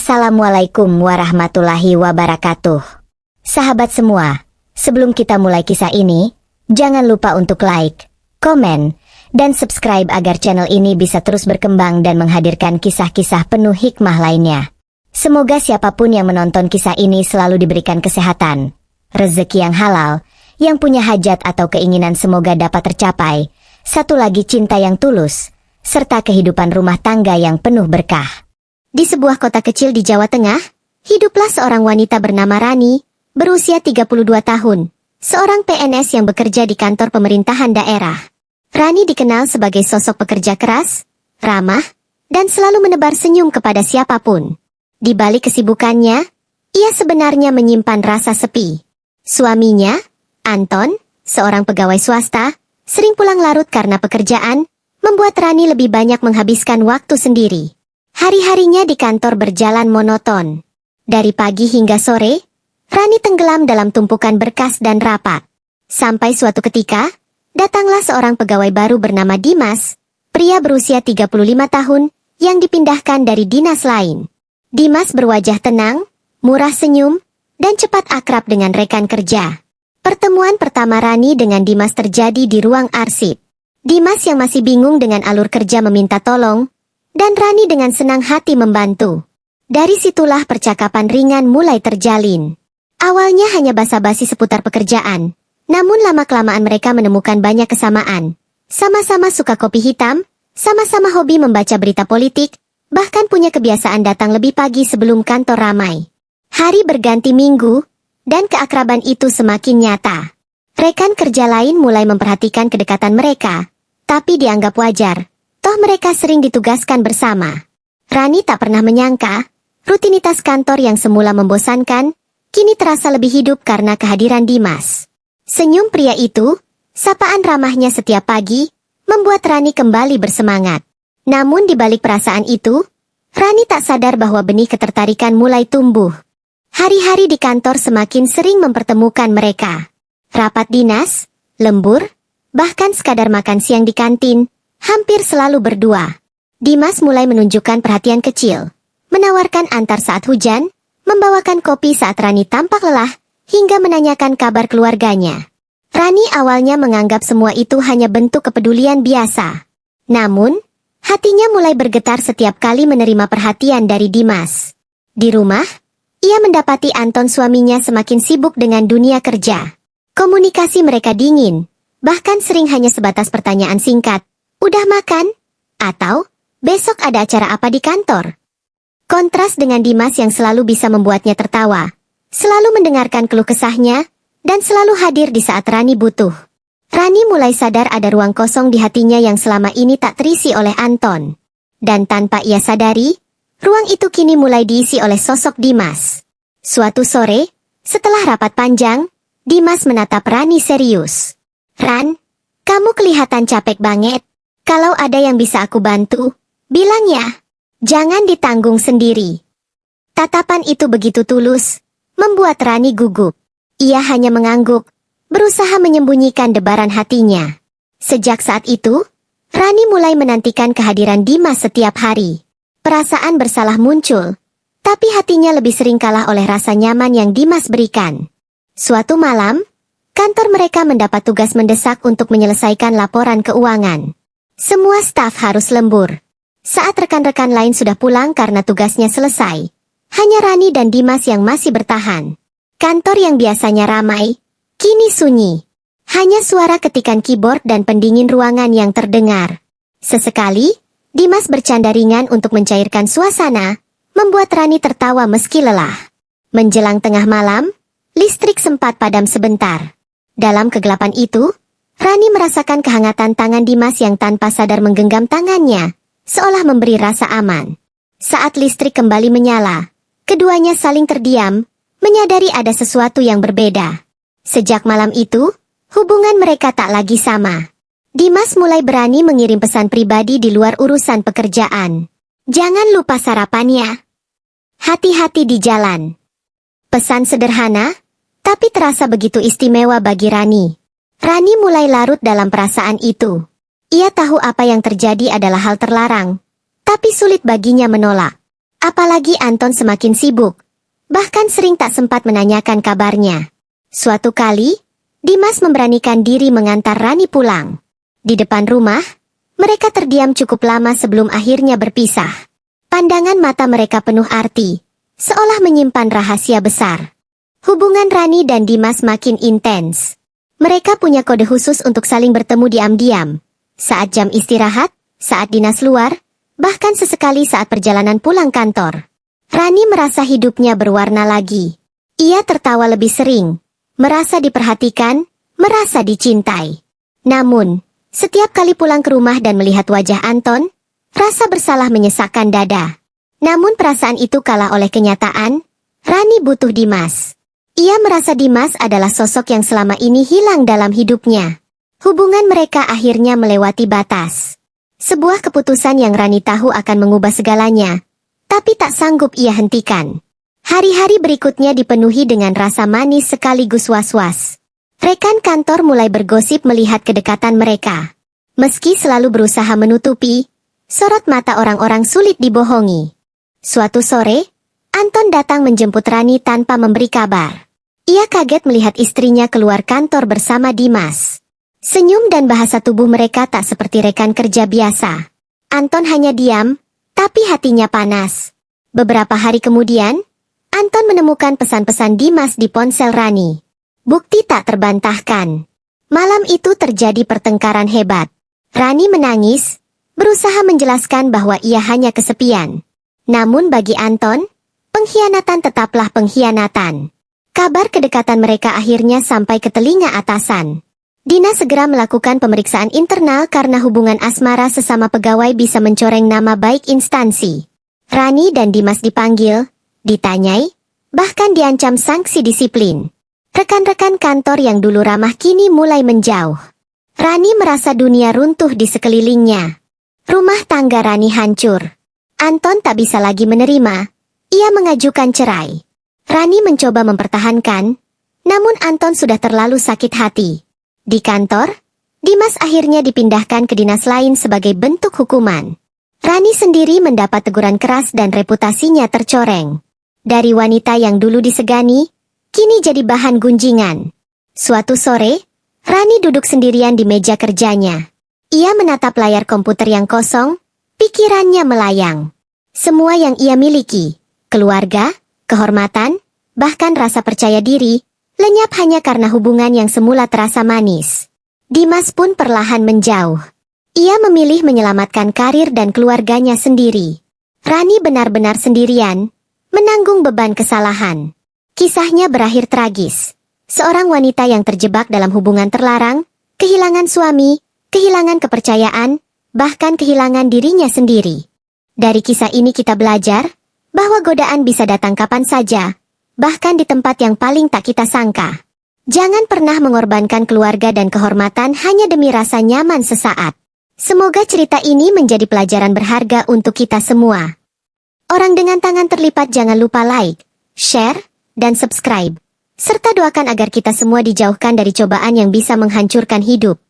Assalamualaikum warahmatullahi wabarakatuh. Sahabat semua, sebelum kita mulai kisah ini, jangan lupa untuk like, komen, dan subscribe agar channel ini bisa terus berkembang dan menghadirkan kisah-kisah penuh hikmah lainnya. Semoga siapapun yang menonton kisah ini selalu diberikan kesehatan, rezeki yang halal, yang punya hajat atau keinginan semoga dapat tercapai, satu lagi cinta yang tulus, serta kehidupan rumah tangga yang penuh berkah. Di sebuah kota kecil di Jawa Tengah, hiduplah seorang wanita bernama Rani, berusia 32 tahun, seorang PNS yang bekerja di kantor pemerintahan daerah. Rani dikenal sebagai sosok pekerja keras, ramah, dan selalu menebar senyum kepada siapapun. Di balik kesibukannya, ia sebenarnya menyimpan rasa sepi. Suaminya, Anton, seorang pegawai swasta, sering pulang larut karena pekerjaan, membuat Rani lebih banyak menghabiskan waktu sendiri. Hari-harinya di kantor berjalan monoton. Dari pagi hingga sore, Rani tenggelam dalam tumpukan berkas dan rapat. Sampai suatu ketika, datanglah seorang pegawai baru bernama Dimas, pria berusia 35 tahun, yang dipindahkan dari dinas lain. Dimas berwajah tenang, murah senyum, dan cepat akrab dengan rekan kerja. Pertemuan pertama Rani dengan Dimas terjadi di ruang arsip. Dimas yang masih bingung dengan alur kerja meminta tolong, dan Rani dengan senang hati membantu. Dari situlah percakapan ringan mulai terjalin. Awalnya hanya basa-basi seputar pekerjaan, namun lama-kelamaan mereka menemukan banyak kesamaan. Sama-sama suka kopi hitam, sama-sama hobi membaca berita politik, bahkan punya kebiasaan datang lebih pagi sebelum kantor ramai. Hari berganti minggu, dan keakraban itu semakin nyata. Rekan kerja lain mulai memperhatikan kedekatan mereka, tapi dianggap wajar. Toh mereka sering ditugaskan bersama. Rani tak pernah menyangka, rutinitas kantor yang semula membosankan, kini terasa lebih hidup karena kehadiran Dimas. Senyum pria itu, sapaan ramahnya setiap pagi, membuat Rani kembali bersemangat. Namun di balik perasaan itu, Rani tak sadar bahwa benih ketertarikan mulai tumbuh. Hari-hari di kantor semakin sering mempertemukan mereka. Rapat dinas, lembur, bahkan sekadar makan siang di kantin, hampir selalu berdua. Dimas mulai menunjukkan perhatian kecil, menawarkan antar saat hujan, membawakan kopi saat Rani tampak lelah, hingga menanyakan kabar keluarganya. Rani awalnya menganggap semua itu hanya bentuk kepedulian biasa. Namun, hatinya mulai bergetar setiap kali menerima perhatian dari Dimas. Di rumah, ia mendapati Anton suaminya semakin sibuk dengan dunia kerja. Komunikasi mereka dingin, bahkan sering hanya sebatas pertanyaan singkat. Udah makan? Atau, besok ada acara apa di kantor? Kontras dengan Dimas yang selalu bisa membuatnya tertawa, selalu mendengarkan keluh kesahnya, dan selalu hadir di saat Rani butuh. Rani mulai sadar ada ruang kosong di hatinya yang selama ini tak terisi oleh Anton. Dan tanpa ia sadari, ruang itu kini mulai diisi oleh sosok Dimas. Suatu sore, setelah rapat panjang, Dimas menatap Rani serius. "Ran, kamu kelihatan capek banget. Kalau ada yang bisa aku bantu, bilang ya. Jangan ditanggung sendiri." Tatapan itu begitu tulus, membuat Rani gugup. Ia hanya mengangguk, berusaha menyembunyikan debaran hatinya. Sejak saat itu, Rani mulai menantikan kehadiran Dimas setiap hari. Perasaan bersalah muncul, tapi hatinya lebih sering kalah oleh rasa nyaman yang Dimas berikan. Suatu malam, kantor mereka mendapat tugas mendesak untuk menyelesaikan laporan keuangan. Semua staf harus lembur. Saat rekan-rekan lain sudah pulang karena tugasnya selesai, hanya Rani dan Dimas yang masih bertahan. Kantor yang biasanya ramai, kini sunyi. Hanya suara ketikan keyboard dan pendingin ruangan yang terdengar. Sesekali, Dimas bercanda ringan untuk mencairkan suasana, membuat Rani tertawa meski lelah. Menjelang tengah malam, listrik sempat padam sebentar. Dalam kegelapan itu, Rani merasakan kehangatan tangan Dimas yang tanpa sadar menggenggam tangannya, seolah memberi rasa aman. Saat listrik kembali menyala, keduanya saling terdiam, menyadari ada sesuatu yang berbeda. Sejak malam itu, hubungan mereka tak lagi sama. Dimas mulai berani mengirim pesan pribadi di luar urusan pekerjaan. "Jangan lupa sarapannya. Hati-hati di jalan." Pesan sederhana, tapi terasa begitu istimewa bagi Rani. Rani mulai larut dalam perasaan itu. Ia tahu apa yang terjadi adalah hal terlarang, tapi sulit baginya menolak. Apalagi Anton semakin sibuk, bahkan sering tak sempat menanyakan kabarnya. Suatu kali, Dimas memberanikan diri mengantar Rani pulang. Di depan rumah, mereka terdiam cukup lama sebelum akhirnya berpisah. Pandangan mata mereka penuh arti, seolah menyimpan rahasia besar. Hubungan Rani dan Dimas makin intens. Mereka punya kode khusus untuk saling bertemu diam-diam. Saat jam istirahat, saat dinas luar, bahkan sesekali saat perjalanan pulang kantor. Rani merasa hidupnya berwarna lagi. Ia tertawa lebih sering, merasa diperhatikan, merasa dicintai. Namun, setiap kali pulang ke rumah dan melihat wajah Anton, rasa bersalah menyesakkan dada. Namun perasaan itu kalah oleh kenyataan, Rani butuh Dimas. Ia merasa Dimas adalah sosok yang selama ini hilang dalam hidupnya. Hubungan mereka akhirnya melewati batas. Sebuah keputusan yang Rani tahu akan mengubah segalanya, tapi tak sanggup ia hentikan. Hari-hari berikutnya dipenuhi dengan rasa manis sekaligus was-was. Rekan kantor mulai bergosip melihat kedekatan mereka. Meski selalu berusaha menutupi, sorot mata orang-orang sulit dibohongi. Suatu sore, Anton datang menjemput Rani tanpa memberi kabar. Ia kaget melihat istrinya keluar kantor bersama Dimas. Senyum dan bahasa tubuh mereka tak seperti rekan kerja biasa. Anton hanya diam, tapi hatinya panas. Beberapa hari kemudian, Anton menemukan pesan-pesan Dimas di ponsel Rani. Bukti tak terbantahkan. Malam itu terjadi pertengkaran hebat. Rani menangis, berusaha menjelaskan bahwa ia hanya kesepian. Namun bagi Anton, pengkhianatan tetaplah pengkhianatan. Kabar kedekatan mereka akhirnya sampai ke telinga atasan. Dina segera melakukan pemeriksaan internal karena hubungan asmara sesama pegawai bisa mencoreng nama baik instansi. Rani dan Dimas dipanggil, ditanyai, bahkan diancam sanksi disiplin. Rekan-rekan kantor yang dulu ramah kini mulai menjauh. Rani merasa dunia runtuh di sekelilingnya. Rumah tangga Rani hancur. Anton tak bisa lagi menerima. Ia mengajukan cerai. Rani mencoba mempertahankan, namun Anton sudah terlalu sakit hati. Di kantor, Dimas akhirnya dipindahkan ke dinas lain sebagai bentuk hukuman. Rani sendiri mendapat teguran keras dan reputasinya tercoreng. Dari wanita yang dulu disegani, kini jadi bahan gunjingan. Suatu sore, Rani duduk sendirian di meja kerjanya. Ia menatap layar komputer yang kosong, pikirannya melayang. Semua yang ia miliki, keluarga, kehormatan, bahkan rasa percaya diri, lenyap hanya karena hubungan yang semula terasa manis. Dimas pun perlahan menjauh. Ia memilih menyelamatkan karir dan keluarganya sendiri. Rani benar-benar sendirian, menanggung beban kesalahan. Kisahnya berakhir tragis. Seorang wanita yang terjebak dalam hubungan terlarang, kehilangan suami, kehilangan kepercayaan, bahkan kehilangan dirinya sendiri. Dari kisah ini kita belajar bahwa godaan bisa datang kapan saja, bahkan di tempat yang paling tak kita sangka. Jangan pernah mengorbankan keluarga dan kehormatan hanya demi rasa nyaman sesaat. Semoga cerita ini menjadi pelajaran berharga untuk kita semua. Orang dengan tangan terlipat jangan lupa like, share, dan subscribe. Serta doakan agar kita semua dijauhkan dari cobaan yang bisa menghancurkan hidup.